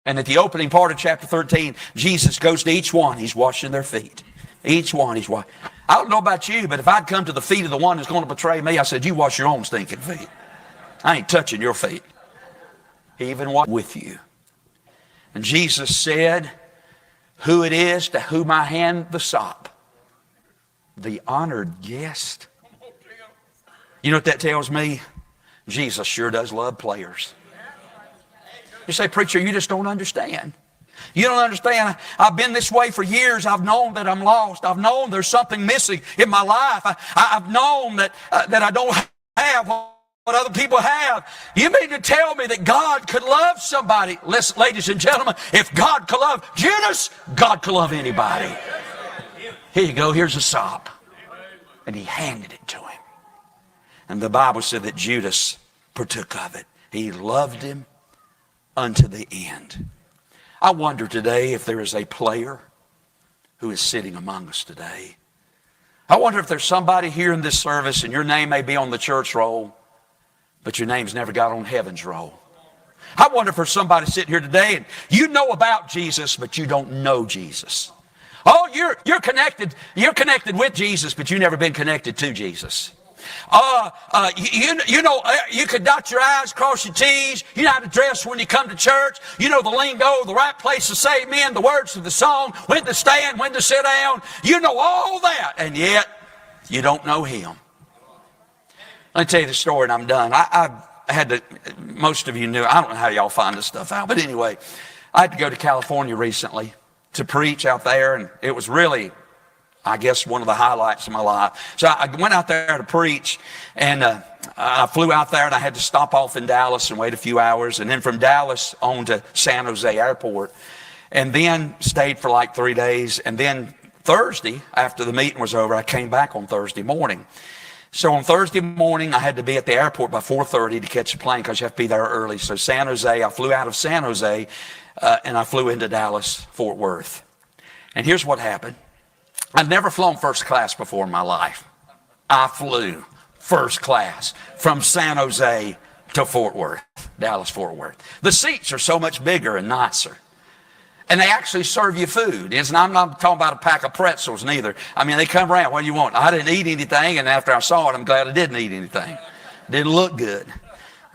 And at the opening part of chapter 13, Jesus goes to each one. He's washing their feet. Each one he's washing. I don't know about you, but if I'd come to the feet of the one that's going to betray me, I said, you wash your own stinking feet. I ain't touching your feet. He even walked with you. And Jesus said, who it is to whom I hand the sop, the honored guest. You know what that tells me? Jesus sure does love players. You say, preacher, you just don't understand. You don't understand. I've been this way for years. I've known that I'm lost. I've known there's something missing in my life. I've known that I don't have what other people have. You mean to tell me that God could love somebody? Listen, ladies and gentlemen, if God could love Judas, God could love anybody. Here you go. Here's a sop. And he handed it to him. And the Bible said that Judas partook of it. He loved him unto the end. I wonder today if there is a player who is sitting among us today. I wonder if there's somebody here in this service and your name may be on the church roll, but your name's never got on heaven's roll. I wonder if there's somebody sitting here today and you know about Jesus, but you don't know Jesus. Oh, you're connected with Jesus, but you've never been connected to Jesus. You could dot your I's, cross your T's. You know how to dress when you come to church. You know the lingo, the right place to say amen, the words of the song, when to stand, when to sit down. You know all that, and yet you don't know Him. Let me tell you the story and I'm done. I had to, most of you knew, I don't know how y'all find this stuff out, but anyway, I had to go to California recently to preach out there, and it was really, I guess, one of the highlights of my life. So I went out there to preach, and I flew out there, and I had to stop off in Dallas and wait a few hours, and then from Dallas on to San Jose Airport, and then stayed for like 3 days, and then Thursday, after the meeting was over, I came back on Thursday morning. So on Thursday morning, I had to be at the airport by 4:30 to catch a plane because you have to be there early. So San Jose, I flew out of San Jose, and I flew into Dallas, Fort Worth. And here's what happened. I'd never flown first class before in my life. I flew first class from San Jose to Fort Worth, Dallas, Fort Worth. The seats are so much bigger and nicer. And they actually serve you food. And I'm not talking about a pack of pretzels neither. I mean, they come around, what do you want? I didn't eat anything, and after I saw it, I'm glad I didn't eat anything. Didn't look good.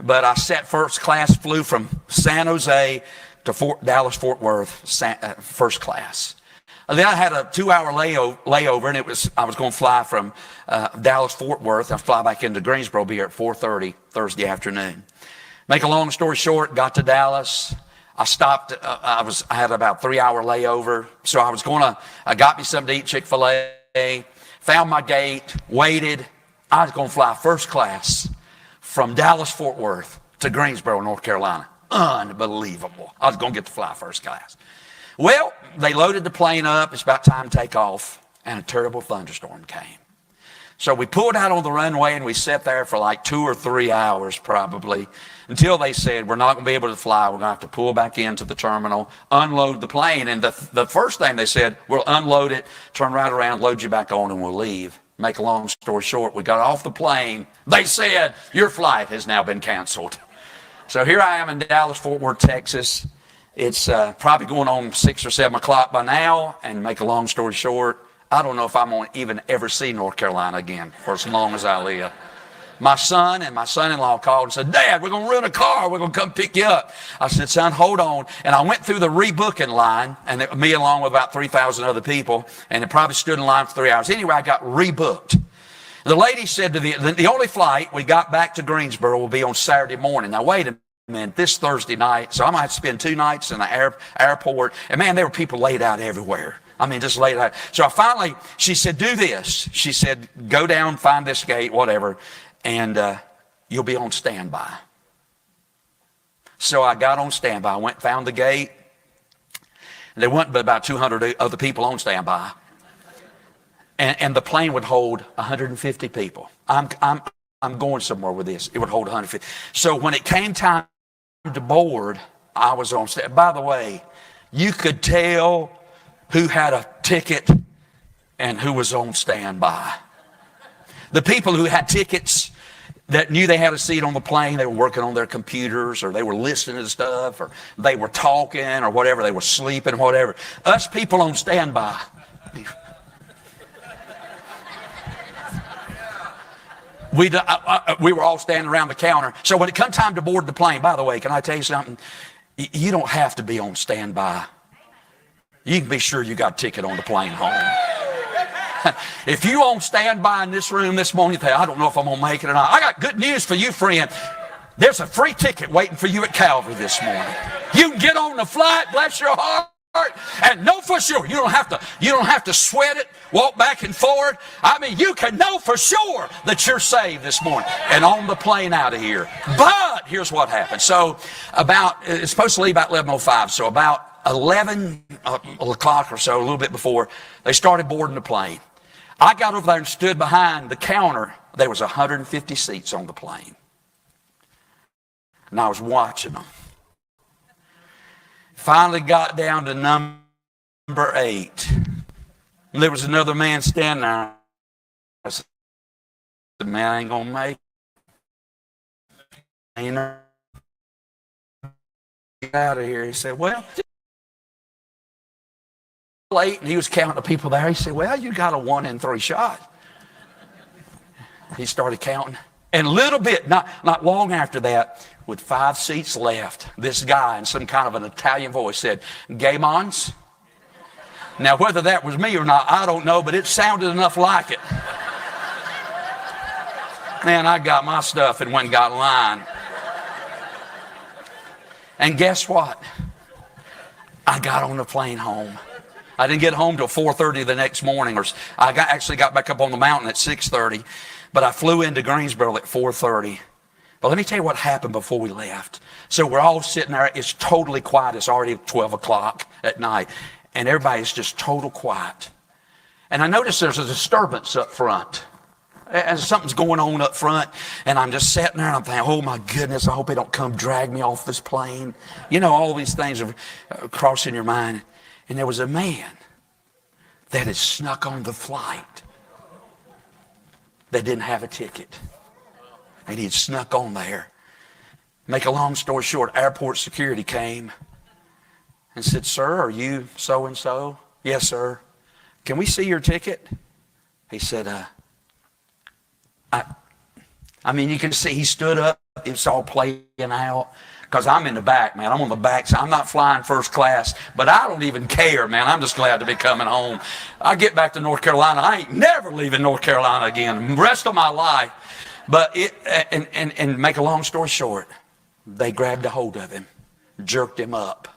But I sat first class, flew from San Jose to Dallas, Fort Worth, first class. And then I had a 2-hour layover, and I was going to fly from Dallas, Fort Worth. I'd fly back into Greensboro, be here at 4:30 Thursday afternoon. Make a long story short, got to Dallas. I stopped, I had about a 3-hour layover. So I got me something to eat, Chick-fil-A, found my gate, waited. I was going to fly first class from Dallas, Fort Worth to Greensboro, North Carolina. Unbelievable. I was going to get to fly first class. Well, they loaded the plane up. It's about time to take off, and a terrible thunderstorm came. So we pulled out on the runway, and we sat there for like 2 or 3 hours probably until they said, we're not going to be able to fly. We're going to have to pull back into the terminal, unload the plane. And the first thing they said, we'll unload it, turn right around, load you back on, and we'll leave. Make a long story short, we got off the plane. They said, your flight has now been canceled. So here I am in Dallas, Fort Worth, Texas. It's probably going on 6 or 7 o'clock by now. And make a long story short, I don't know if I'm going to even ever see North Carolina again for as long as I live. My son and my son-in-law called and said, Dad, we're going to rent a car. We're going to come pick you up. I said, son, hold on. And I went through the rebooking line, and me along with about 3,000 other people, and it probably stood in line for 3 hours. Anyway, I got rebooked. The lady said to the only flight we got back to Greensboro will be on Saturday morning. Now, wait a minute, this Thursday night, so I'm going to have to spend 2 nights in the airport. And, man, there were people laid out everywhere. I mean, just laid out. So she said, do this. She said, go down, find this gate, whatever, and you'll be on standby. So I got on standby. I went and found the gate. There wasn't but about 200 other people on standby. And the plane would hold 150 people. I'm going somewhere with this. It would hold 150. So when it came time to board, I was on standby. By the way, you could tell who had a ticket and who was on standby. The people who had tickets, that knew they had a seat on the plane. They were working on their computers, or they were listening to stuff, or they were talking, or whatever. They were sleeping, whatever. Us people on standby. We were all standing around the counter. So when it come time to board the plane, by the way, can I tell you something? You don't have to be on standby. You can be sure you got a ticket on the plane home. If you on standby in this room this morning, you say, I don't know if I'm going to make it or not. I got good news for you, friend. There's a free ticket waiting for you at Calvary this morning. You can get on the flight, bless your heart, and know for sure. You don't have to sweat it, walk back and forward. I mean, you can know for sure that you're saved this morning and on the plane out of here. But here's what happened. So it's supposed to leave about 11:05. So about 11 o'clock or so, a little bit before, they started boarding the plane. I got over there and stood behind the counter. There was 150 seats on the plane. And I was watching them. Finally got down to number 8. And there was another man standing there. I said, the man ain't going to make it. Ain't no get out of here. He said, well, late, and he was counting the people there. He said, well, you got a 1 in 3 shot. He started counting. And a little bit, not long after that, with 5 seats left, this guy in some kind of an Italian voice said, Gaimons? Now, whether that was me or not, I don't know, but it sounded enough like it. Man, I got my stuff and went and got in line. And guess what? I got on the plane home. I didn't get home till 4:30 the next morning. Actually got back up on the mountain at 6:30. But I flew into Greensboro at 4:30. But let me tell you what happened before we left. So we're all sitting there. It's totally quiet. It's already 12 o'clock at night. And everybody's just total quiet. And I noticed there's a disturbance up front. And something's going on up front. And I'm just sitting there and I'm thinking, oh my goodness, I hope they don't come drag me off this plane. You know, all these things are crossing your mind. And there was a man that had snuck on the flight that didn't have a ticket. And he'd snuck on there. Make a long story short, airport security came and said, sir, are you so-and-so? Yes, sir. Can we see your ticket? He said, I mean, you can see he stood up. It's all playing out. Because I'm in the back, man. I'm on the back side. I'm not flying first class, but I don't even care, man. I'm just glad to be coming home. I get back to North Carolina. I ain't never leaving North Carolina again the rest of my life. But and make a long story short, they grabbed a hold of him, jerked him up,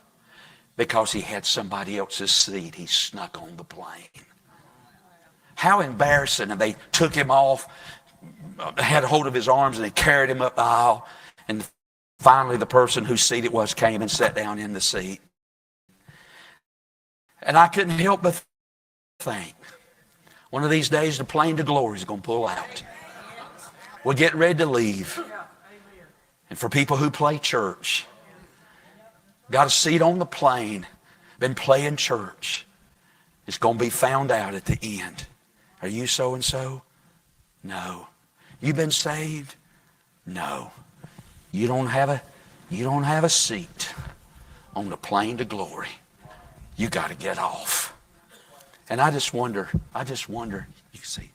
because he had somebody else's seat. He snuck on the plane. How embarrassing. And they took him off, had a hold of his arms, and they carried him up the aisle. And finally, the person whose seat it was came and sat down in the seat. And I couldn't help but think, one of these days, the plane to glory is going to pull out. We're getting ready to leave. And for people who play church, got a seat on the plane, been playing church, it's going to be found out at the end. Are you so-and-so? No. You been saved? No. You don't have a seat on the plane to glory. You got to get off. And I just wonder, you can see,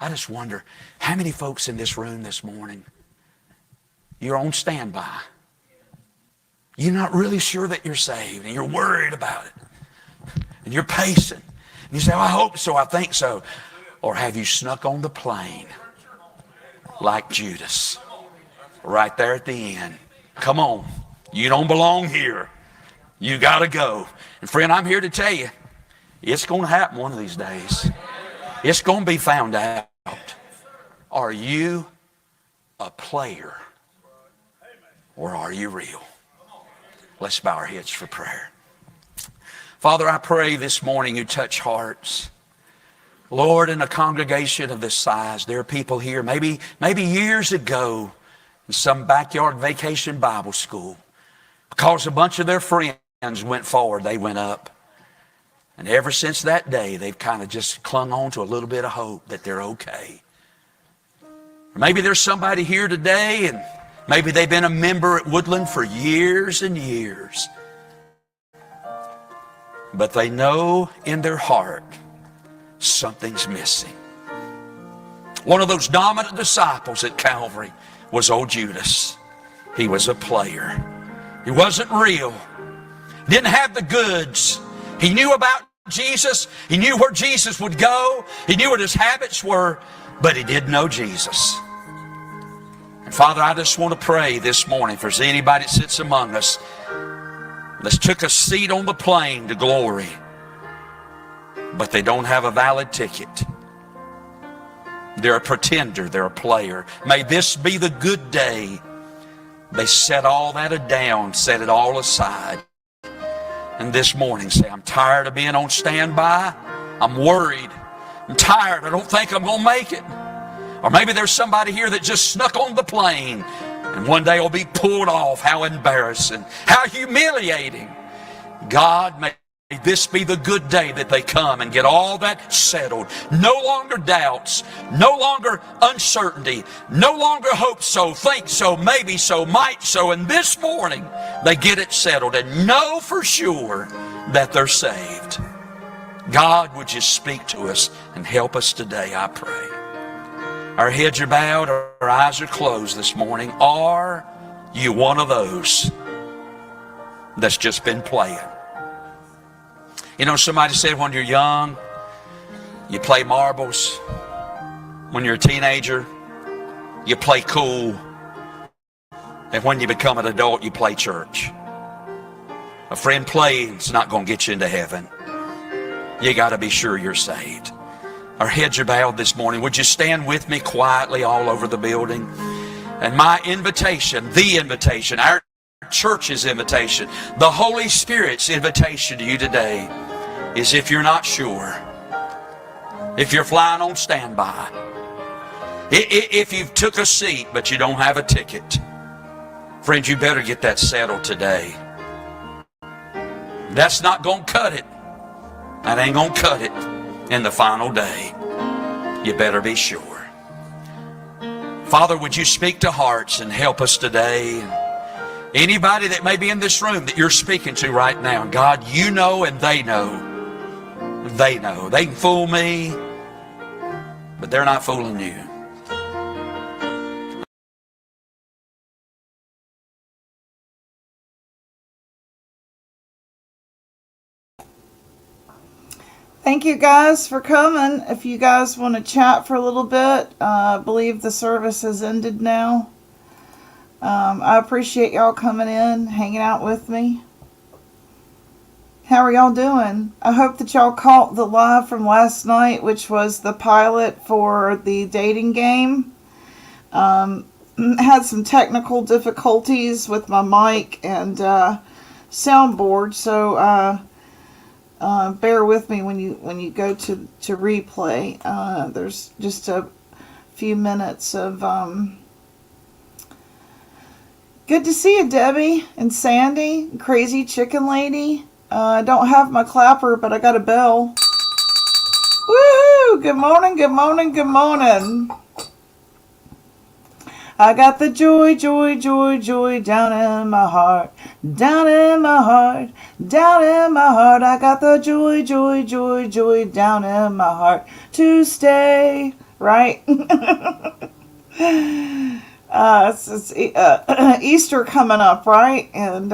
I just wonder how many folks in this room this morning, you're on standby. You're not really sure that you're saved, and you're worried about it. And you're pacing. And you say, oh, I hope so, I think so. Or have you snuck on the plane like Judas? Right there at the end. Come on. You don't belong here. You got to go. And friend, I'm here to tell you, it's going to happen one of these days. It's going to be found out. Are you a player or are you real? Let's bow our heads for prayer. Father, I pray this morning you touch hearts. Lord, in a congregation of this size, there are people here, maybe years ago, in some backyard vacation Bible school, because a bunch of their friends went forward, they went up. And ever since that day, they've kind of just clung on to a little bit of hope that they're okay. Maybe there's somebody here today, and maybe they've been a member at Woodland for years and years. But they know in their heart something's missing. One of those dominant disciples at Calvary was old Judas. He was a player. He wasn't real. Didn't have the goods. He knew about Jesus. He knew where Jesus would go. He knew what his habits were, but he didn't know Jesus. And Father, I just want to pray this morning, if there's anybody that sits among us that took a seat on the plane to glory, but they don't have a valid ticket. They're a pretender. They're a player. May this be the good day they set all that down, set it all aside. And this morning say, I'm tired of being on standby. I'm worried. I'm tired. I don't think I'm going to make it. Or maybe there's somebody here that just snuck on the plane and one day will be pulled off. How embarrassing. How humiliating. God, may this be the good day that they come and get all that settled. No longer doubts. No longer uncertainty. No longer hope so, think so, maybe so, might so. And this morning they get it settled and know for sure that they're saved. God, would you speak to us and help us today, I pray. Our heads are bowed, our eyes are closed this morning. Are you one of those that's just been playing? You know, somebody said when you're young, you play marbles. When you're a teenager, you play cool. And when you become an adult, you play church. A friend, playing's not going to get you into heaven. You got to be sure you're saved. Our heads are bowed this morning. Would you stand with me quietly all over the building? And my invitation, the invitation, our church's invitation, the Holy Spirit's invitation to you today is, if you're not sure, if you're flying on standby, if you've took a seat but you don't have a ticket, friend, you better get that settled today. That's not going to cut it. That ain't going to cut it in the final day. You better be sure. Father, would you speak to hearts and help us today? Anybody that may be in this room that you're speaking to right now, God, you know and they know. They know. They can fool me, but they're not fooling you. Thank you guys for coming. If you guys want to chat for a little bit, I believe the service has ended now. I appreciate y'all coming in, hanging out with me. How are y'all doing? I hope that y'all caught the live from last night, which was the pilot for the dating game. Had some technical difficulties with my mic and soundboard, so bear with me when you go to replay. There's just a few minutes of good to see you, Debbie and Sandy, Crazy Chicken Lady. I don't have my clapper, but I got a bell. Woohoo! Good morning, good morning, good morning. I got the joy, joy, joy, joy down in my heart. Down in my heart, down in my heart. I got the joy, joy, joy, joy down in my heart to stay, right? It's Easter coming up, right? And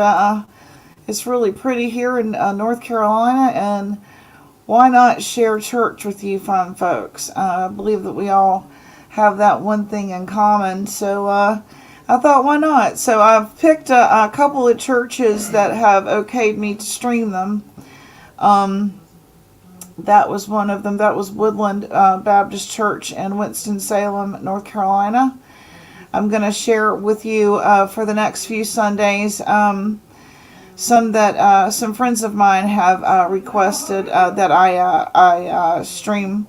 it's really pretty here in North Carolina, and why not share church with you fine folks? I believe that we all have that one thing in common, so I thought, why not? So I've picked a couple of churches that have okayed me to stream them. That was one of them. That was Woodland Baptist Church in Winston-Salem, North Carolina. I'm going to share with you for the next few Sundays some friends of mine have requested that I stream.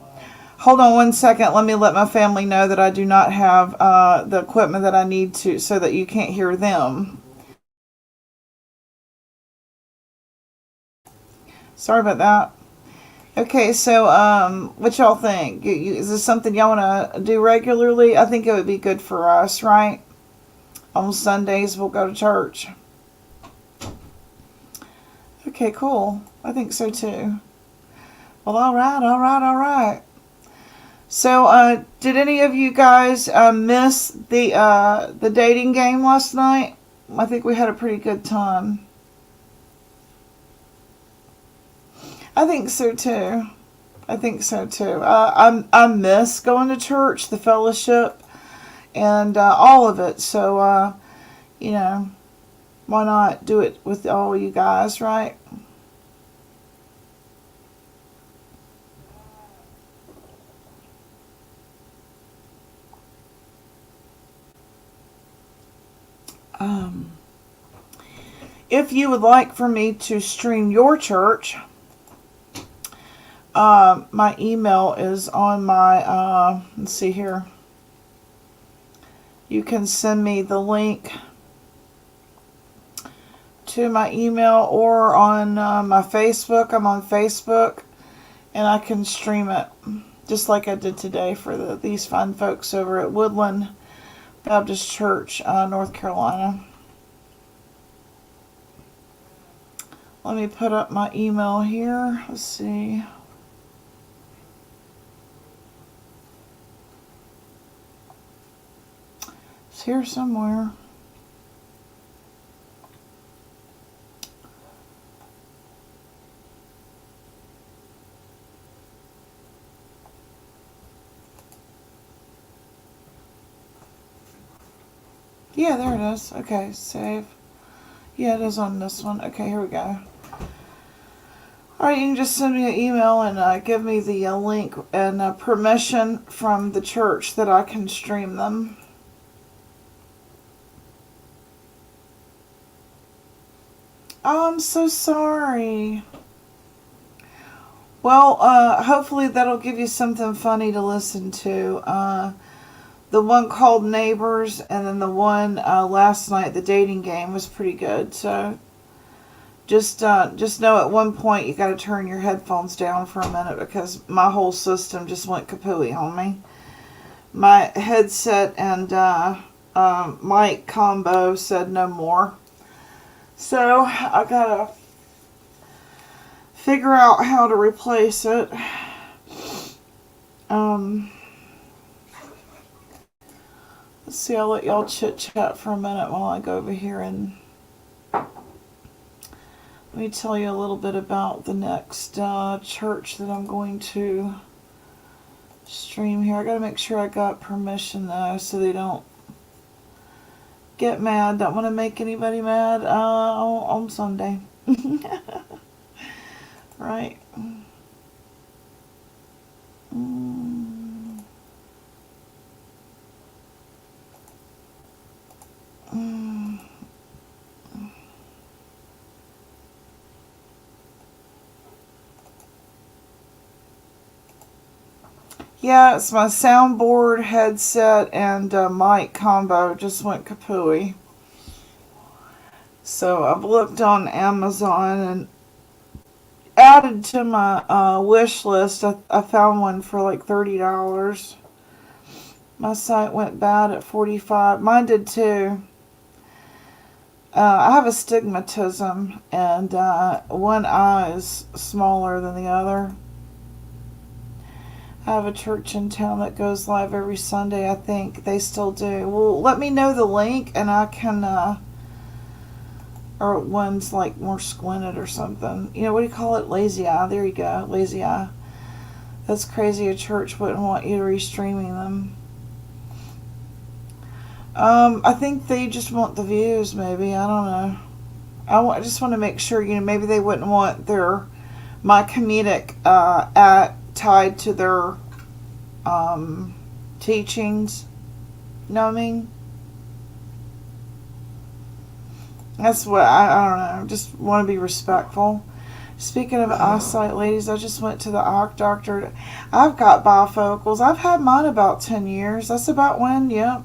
Hold on one second. Let me let my family know that I do not have the equipment that I need to, so that you can't hear them. Sorry about that. Okay, so what y'all think? Is this something y'all want to do regularly? I think it would be good for us, right? On Sundays we'll go to church. Okay, cool. I think so too. Well, all right, all right, all right. So, did any of you guys miss the dating game last night? I think we had a pretty good time. I think so too. I think so too. I miss going to church, the fellowship, and all of it. So, you know, why not do it with all you guys, right? Um, if you would like for me to stream your church, my email is on my, let's see here. You can send me the link to my email or on my Facebook. I'm on Facebook and I can stream it just like I did today for these fine folks over at Woodland Baptist Church, North Carolina. Let me put up my email here. Let's see. It's here somewhere. Yeah, there it is. Okay, save. Yeah, it is on this one. Okay, here we go. Alright, you can just send me an email and give me the link and permission from the church that I can stream them. Oh, I'm so sorry. Well, hopefully that'll give you something funny to listen to. The one called Neighbors, and then the one last night, the dating game, was pretty good. So just know at one point you got to turn your headphones down for a minute because my whole system just went kapooey on me. My headset and mic combo said no more. So I gotta figure out how to replace it. Let's see, I'll let y'all chit chat for a minute while I go over here and let me tell you a little bit about the next church that I'm going to stream here. I gotta make sure I got permission though so they don't get mad. Don't want to make anybody mad on Sunday. Right. Yeah, it's my soundboard, headset, and mic combo just went kapooey. So I've looked on Amazon and added to my wish list. I found one for like $30. My sight went bad at 45. Mine did too. I have astigmatism, and one eye is smaller than the other. I have a church in town that goes live every Sunday. I think they still do. Well, let me know the link, and I can, or one's like more squinted or something. You know, what do you call it? Lazy eye. There you go. Lazy eye. That's crazy. A church wouldn't want you to restreaming them. I think they just want the views, maybe. I don't know. I just want to make sure, you know, maybe they wouldn't want my comedic tied to their teachings. You know what I mean? That's what, I don't know. Just want to be respectful. Speaking of eyesight, ladies, I just went to the eye doctor. I've got bifocals. I've had mine about 10 years. That's about when, yep.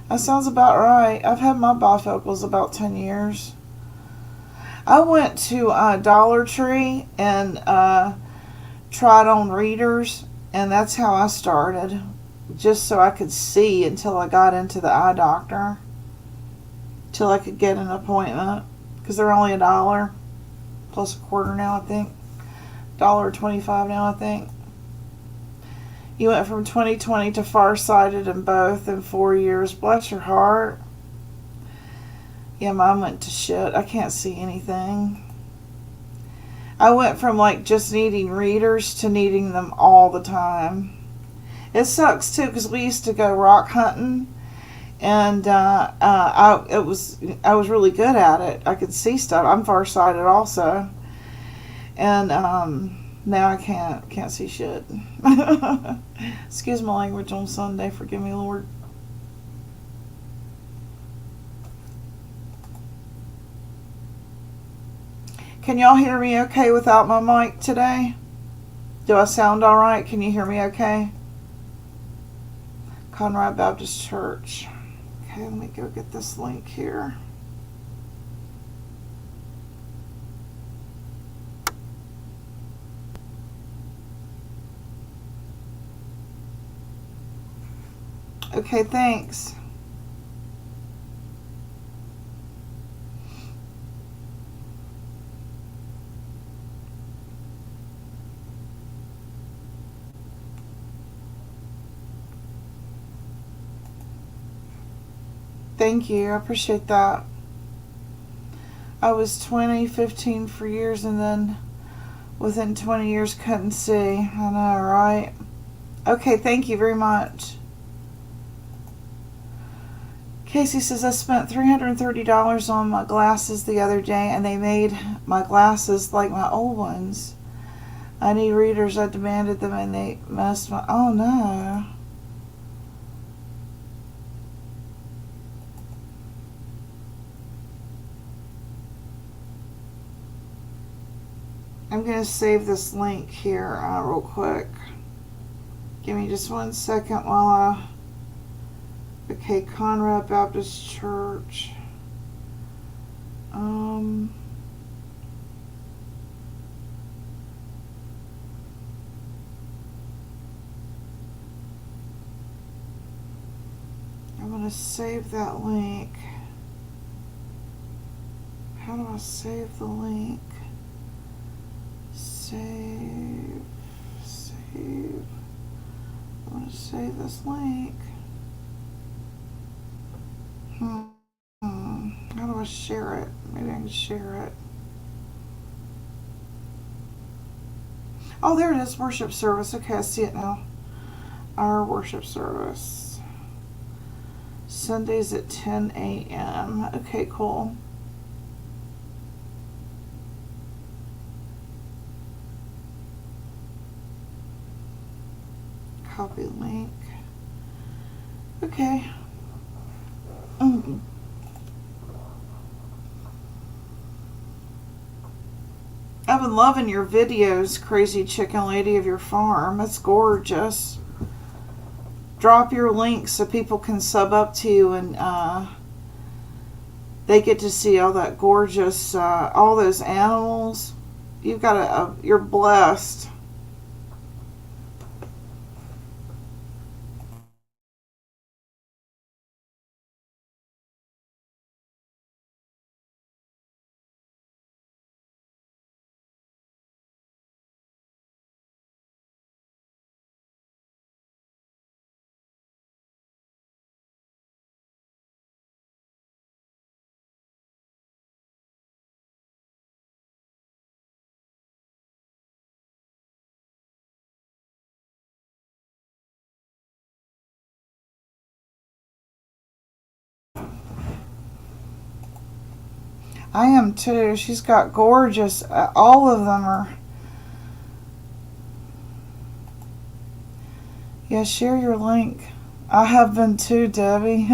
That sounds about right. I've had my bifocals about 10 years. I went to Dollar Tree and tried on readers, and that's how I started, just so I could see until I got into the eye doctor, till I could get an appointment, because they're only $1 plus a quarter now, I think. $1.25 now, I think. You went from 20/20 to farsighted in both in 4 years. Bless your heart. Yeah, mine went to shit. I can't see anything. I went from like just needing readers to needing them all the time. It sucks too, because we used to go rock hunting, and I was really good at it. I could see stuff. I'm farsighted also, and now I can't see shit. Excuse my language on Sunday. Forgive me, Lord. Can y'all hear me okay without my mic today? Do I sound all right? Can you hear me okay? Woodland Baptist Church. Okay, let me go get this link here. Okay, thanks. Thank you. I appreciate that. I was 20, 15 for years, and then within 20 years couldn't see. I know, right? Okay, thank you very much. Casey says, I spent $330 on my glasses the other day, and they made my glasses like my old ones. I need readers. I demanded them, and they messed my... Oh, no. I'm going to save this link here real quick. Give me just 1 second while I... Okay, Woodland Baptist Church. I'm going to save that link. How do I save the link? Save. I'm going to save this link. How do I share it? Maybe I can share it. Oh, there it is. Worship service. Okay, I see it now. Our worship service. Sundays at 10 a.m. Okay, cool. Copy link. Okay. I've been loving your videos, Crazy Chicken Lady of your farm. That's gorgeous. Drop your links so people can sub up to you, and they get to see all that gorgeous, all those animals. You've got you're blessed. I am too. She's got gorgeous, all of them are. Yeah, share your link. I have been too, Debbie.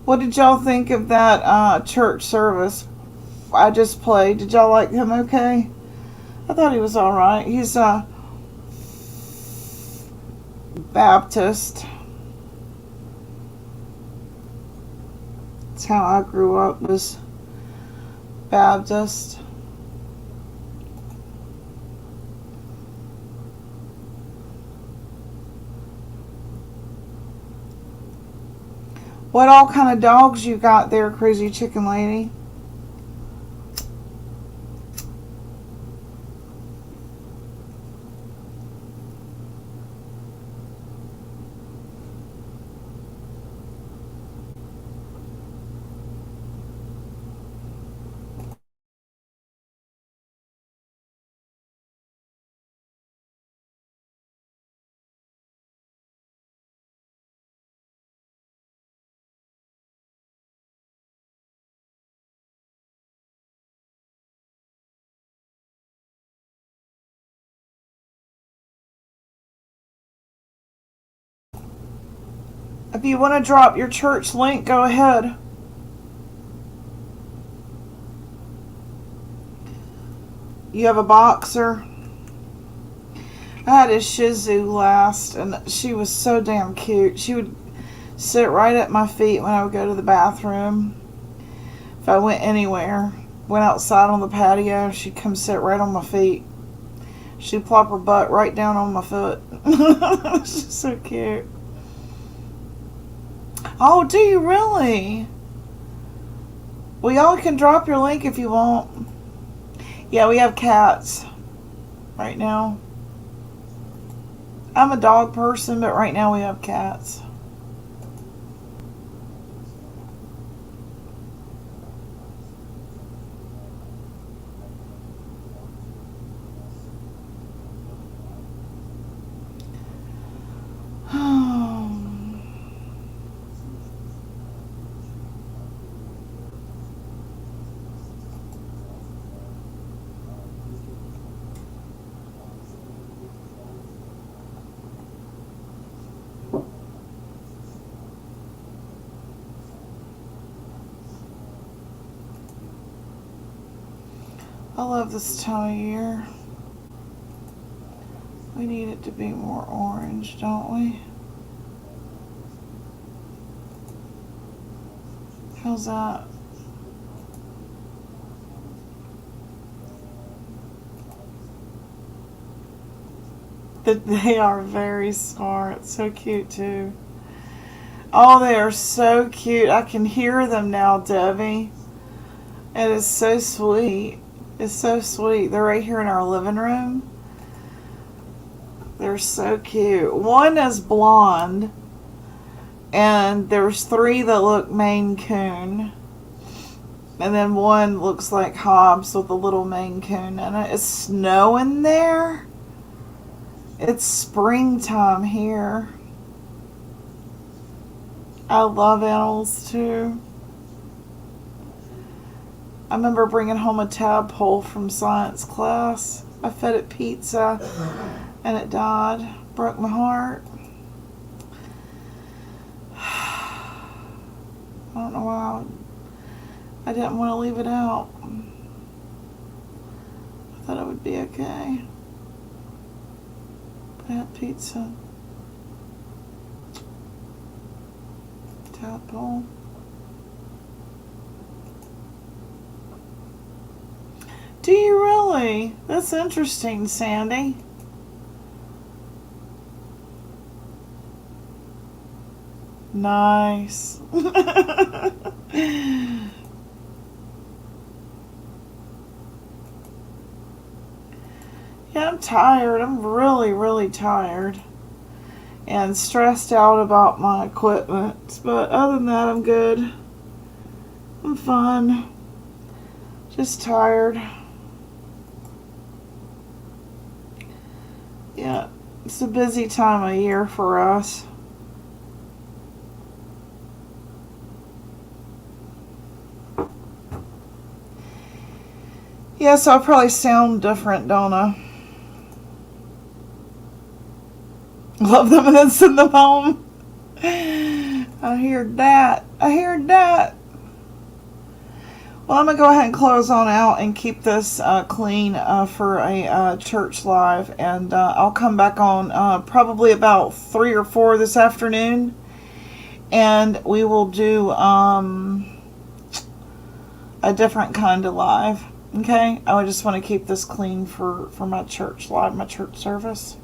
What did y'all think of that church service? I just played. Did y'all like him okay? I thought he was alright. He's a Baptist. That's how I grew up, was Baptist. What all kind of dogs you got there, Crazy Chicken Lady? If you want to drop your church link, go ahead. You have a boxer? I had a Shih Tzu last, and she was so damn cute. She would sit right at my feet when I would go to the bathroom. If I went anywhere, went outside on the patio, she'd come sit right on my feet. She'd plop her butt right down on my foot. She's so cute. Oh, do you really? Well, y'all can drop your link if you want. Yeah, we have cats right now. I'm a dog person, but right now we have cats. I love this time of year. We need it to be more orange, don't we? How's that? They are very smart. So cute too. Oh, they are so cute. I can hear them now, Debbie. It is so sweet. It's so sweet. They're right here in our living room. They're so cute. One is blonde, and there's 3 that look Maine Coon. And then one looks like Hobbs with a little Maine Coon in it. It's snowing there. It's springtime here. I love animals too. I remember bringing home a tadpole from science class. I fed it pizza and it died. Broke my heart. I don't know why I didn't want to leave it out. I thought it would be okay. But I had pizza. Tadpole. Do you really? That's interesting, Sandy. Nice. Yeah, I'm tired. I'm really, really tired. And stressed out about my equipment. But other than that, I'm good. I'm fine. Just tired. Yeah, it's a busy time of year for us. Yeah, so I probably sound different, don't I? Love them and then send them home. I heard that. I heard that. Well, I'm going to go ahead and close on out and keep this clean for a church live. And I'll come back on probably about 3 or 4 this afternoon. And we will do a different kind of live. Okay? I just want to keep this clean for my church live, my church service.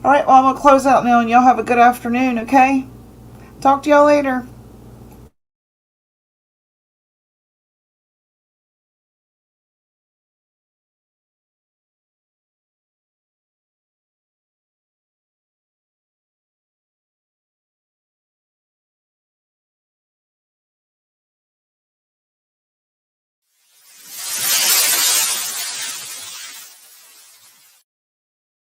All right, well, I'm going to close out now, and y'all have a good afternoon, okay? Talk to y'all later.